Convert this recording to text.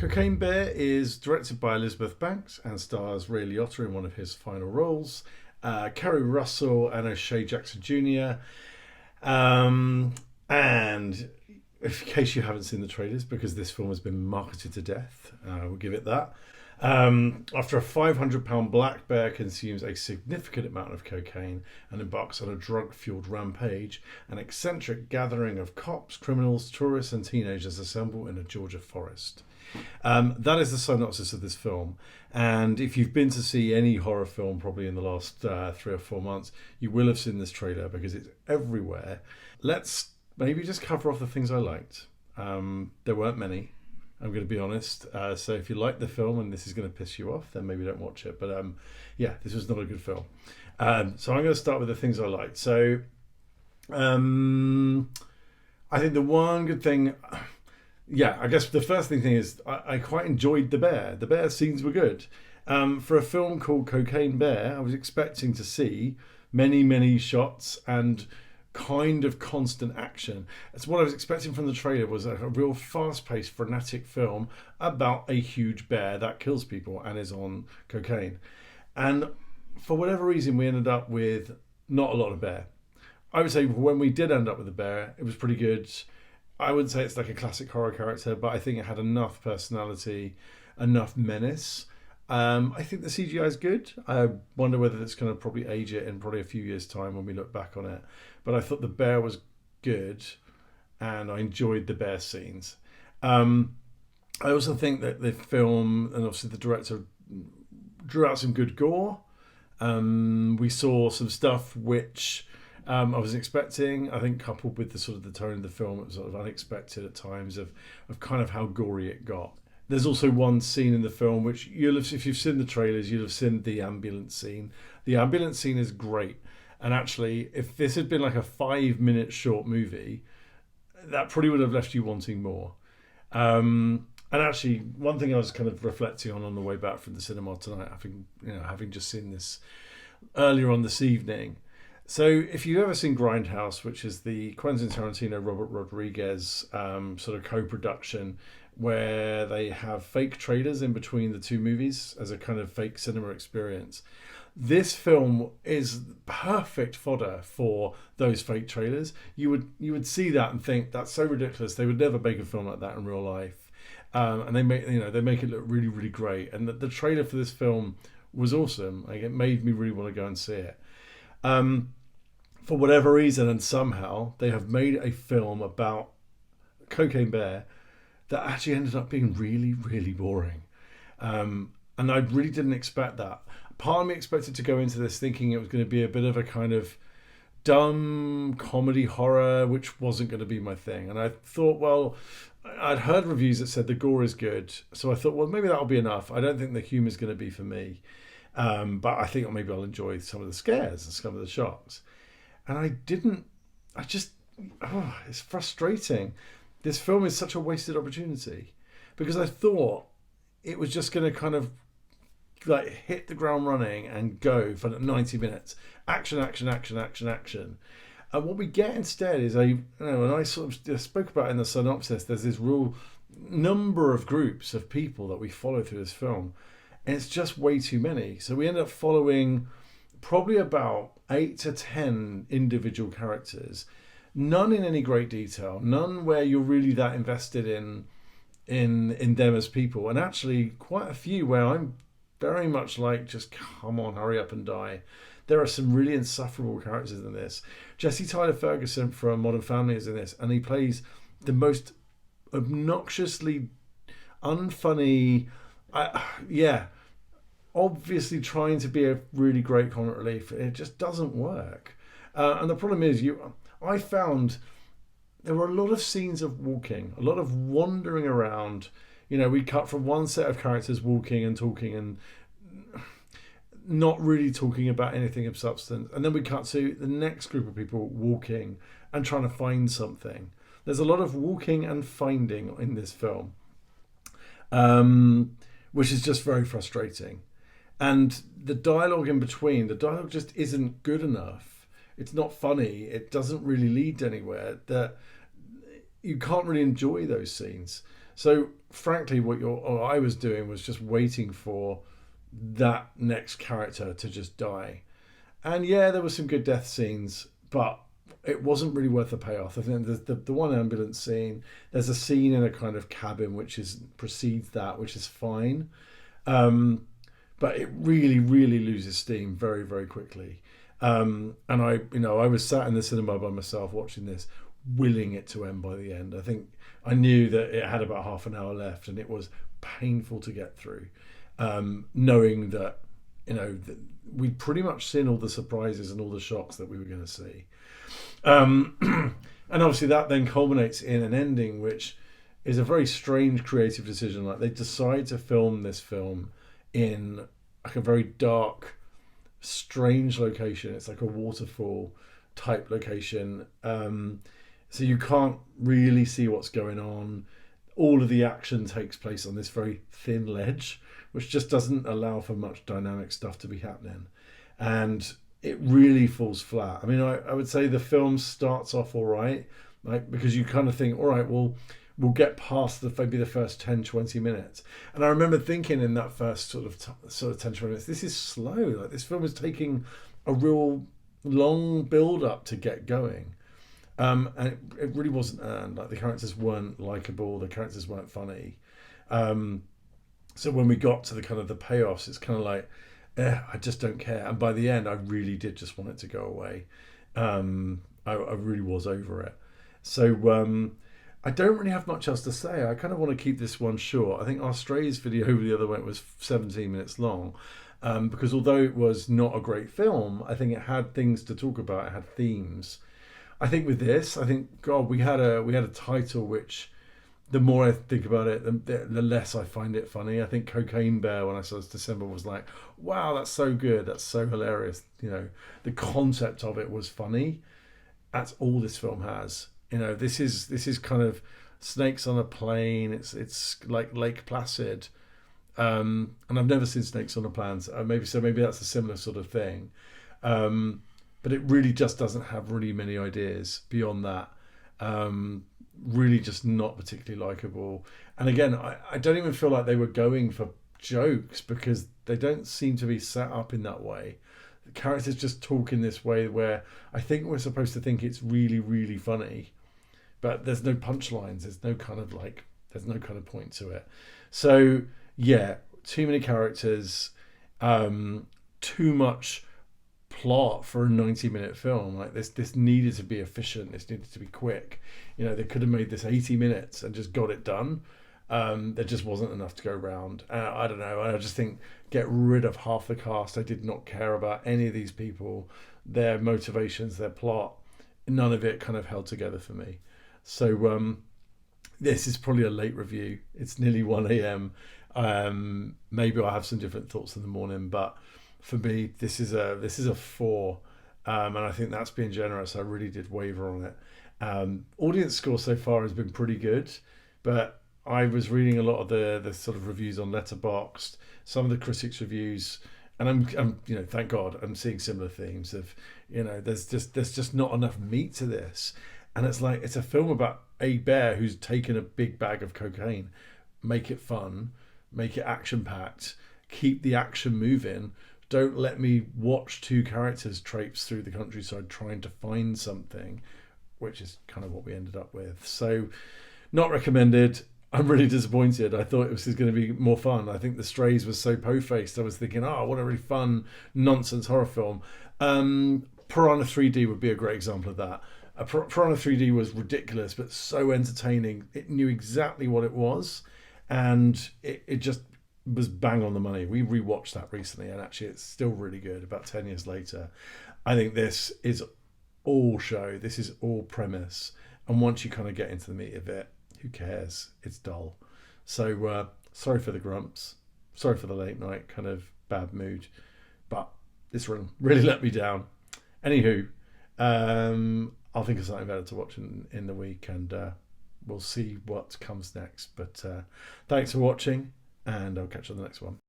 Cocaine Bear is directed by Elizabeth Banks and stars Ray Liotta in one of his final roles, Kerry Russell and O'Shea Jackson Jr. And in case you haven't seen the trailers, because this film has been marketed to death, we'll give it that. After a £500 black bear consumes a significant amount of cocaine and embarks on a drug-fueled rampage, an eccentric gathering of cops, criminals, tourists and teenagers assemble in a Georgia forest. That is the synopsis of this film. And if you've been to see any horror film probably in the last 3 or 4 months, you will have seen this trailer because it's everywhere. Let's maybe just cover off the things I liked. There weren't many, I'm going to be honest. So if you like the film and this is going to piss you off, then maybe don't watch it. But yeah, this was not a good film. So I'm going to start with the things I liked. So I think the one good thing... Yeah, I guess the first thing is I quite enjoyed the bear. The bear scenes were good. For a film called Cocaine Bear, I was expecting to see many shots and kind of constant action. That's what I was expecting from the trailer, was a real fast-paced, frenetic film about a huge bear that kills people and is on cocaine. And for whatever reason, we ended up with not a lot of bear. I would say when we did end up with a bear, it was pretty good. I wouldn't say it's like a classic horror character, but I think it had enough personality, enough menace. I think the CGI is good. I wonder whether it's going to probably age it in probably a few years' time when we look back on it. But I thought the bear was good, and I enjoyed the bear scenes. I also think that the film, and obviously the director, drew out some good gore. We saw some stuff which... I was expecting, I think coupled with the sort of the tone of the film, it was sort of unexpected at times of kind of how gory it got. There's also one scene in the film which you'll have, if you've seen the trailers, you'll have seen the ambulance scene. The ambulance scene is great. And actually, if this had been like a 5-minute short movie, that probably would have left you wanting more. And actually, one thing I was kind of reflecting on the way back from the cinema tonight, having just seen this earlier on this evening. So if you've ever seen Grindhouse, which is the Quentin Tarantino, Robert Rodriguez sort of co-production, where they have fake trailers in between the two movies as a kind of fake cinema experience, this film is perfect fodder for those fake trailers. You would see that and think that's so ridiculous. They would never make a film like that in real life, and they make it look really really great. And the trailer for this film was awesome. Like, it made me really want to go and see it. For whatever reason, and somehow, they have made a film about Cocaine Bear that actually ended up being really, really boring. And I really didn't expect that. Part of me expected to go into this thinking it was going to be a bit of a kind of dumb comedy horror, which wasn't going to be my thing. And I thought, well, I'd heard reviews that said the gore is good. So I thought, well, maybe that'll be enough. I don't think the humour is going to be for me. But I think maybe I'll enjoy some of the scares and some of the shocks. And I didn't. It's frustrating. This film is such a wasted opportunity, because I thought it was just going to kind of like hit the ground running and go for 90 minutes. Action. And what we get instead is and I sort of spoke about in the synopsis, there's this real number of groups of people that we follow through this film. And it's just way too many. So we end up following probably about 8 to 10 individual characters, none in any great detail, none where you're really that invested in them as people, and actually quite a few where I'm very much like, just come on, hurry up and die. There are some really insufferable characters in this. Jesse Tyler Ferguson from Modern Family is in this, and he plays the most obnoxiously unfunny, obviously trying to be a really great comic relief. It just doesn't work. And the problem is, I found there were a lot of scenes of walking, a lot of wandering around. We cut from one set of characters walking and talking and not really talking about anything of substance. And then we cut to the next group of people walking and trying to find something. There's a lot of walking and finding in this film, which is just very frustrating. And the dialogue in between, the dialogue just isn't good enough. It's not funny. It doesn't really lead anywhere. That you can't really enjoy those scenes. So frankly, or I was doing was just waiting for that next character to just die. And yeah, there were some good death scenes, but it wasn't really worth the payoff. I think the one ambulance scene, there's a scene in a kind of cabin which is precedes that, which is fine. Um, but it really, really loses steam very, very quickly. And I was sat in the cinema by myself watching this, willing it to end by the end. I think I knew that it had about half an hour left, and it was painful to get through, knowing that that we'd pretty much seen all the surprises and all the shocks that we were going to see. And obviously that then culminates in an ending which is a very strange creative decision. Like, they decide to film this film in like a very dark, strange location. It's like a waterfall type location. So you can't really see what's going on. All of the action takes place on this very thin ledge, which just doesn't allow for much dynamic stuff to be happening. And it really falls flat. I mean, I would say the film starts off all right, like, because you kind of think, all right, well, we'll get past maybe the first 10, 20 minutes. And I remember thinking in that first sort of 10, 20 minutes, this is slow. Like, this film is taking a real long build up to get going. And it really wasn't earned. Like, the characters weren't likable, the characters weren't funny. So when we got to the kind of the payoffs, it's kind of like, I just don't care. And by the end, I really did just want it to go away. I really was over it. So I don't really have much else to say. I kind of want to keep this one short. I think our Strays video the other way was 17 minutes long. Because although it was not a great film, I think it had things to talk about. It had themes. I think with this, God, we had a title which, the more I think about it, the less I find it funny. I think Cocaine Bear, when I saw this December, was like, wow, that's so good, that's so hilarious. The concept of it was funny. That's all this film has. This is kind of snakes on a plane. It's like Lake Placid, and I've never seen Snakes on a Plane. Maybe that's a similar sort of thing. But it really just doesn't have really many ideas beyond that. Really just not particularly likable. And again, I don't even feel like they were going for jokes, because they don't seem to be set up in that way. The characters just talk in this way where I think we're supposed to think it's really, really funny, but there's no punchlines. There's no kind of point to it. So yeah, too many characters, too much plot for a 90-minute film. Like, this needed to be efficient, this needed to be quick. They could have made this 80 minutes and just got it done. There just wasn't enough to go around. I don't know, I just think, get rid of half the cast. I did not care about any of these people, their motivations, their plot. None of it kind of held together for me. So this is probably a late review. It's nearly 1 a.m. Maybe I'll have some different thoughts in the morning, but for me, this is a 4, and I think that's being generous. I really did waver on it. Audience score so far has been pretty good, but I was reading a lot of the sort of reviews on Letterboxd, some of the critics' reviews, and I'm thank God I'm seeing similar themes of there's just not enough meat to this, and it's like, it's a film about a bear who's taken a big bag of cocaine. Make it fun, make it action packed, keep the action moving. Don't let me watch two characters traipse through the countryside trying to find something, which is kind of what we ended up with. So, not recommended. I'm really disappointed. I thought this was going to be more fun. I think The Strays was so po-faced. I was thinking, I want a really fun nonsense horror film. Piranha 3D would be a great example of that. Piranha 3D was ridiculous, but so entertaining. It knew exactly what it was, and it just was bang on the money. We rewatched that recently, and actually it's still really good about 10 years later. I think this is all show. This is all premise. And once you kind of get into the meat of it, who cares? It's dull. So sorry for the grumps. Sorry for the late night kind of bad mood. But this one really let me down. Anywho, I'll think of something better to watch in the week, and we'll see what comes next. But thanks for watching, and I'll catch you on the next one.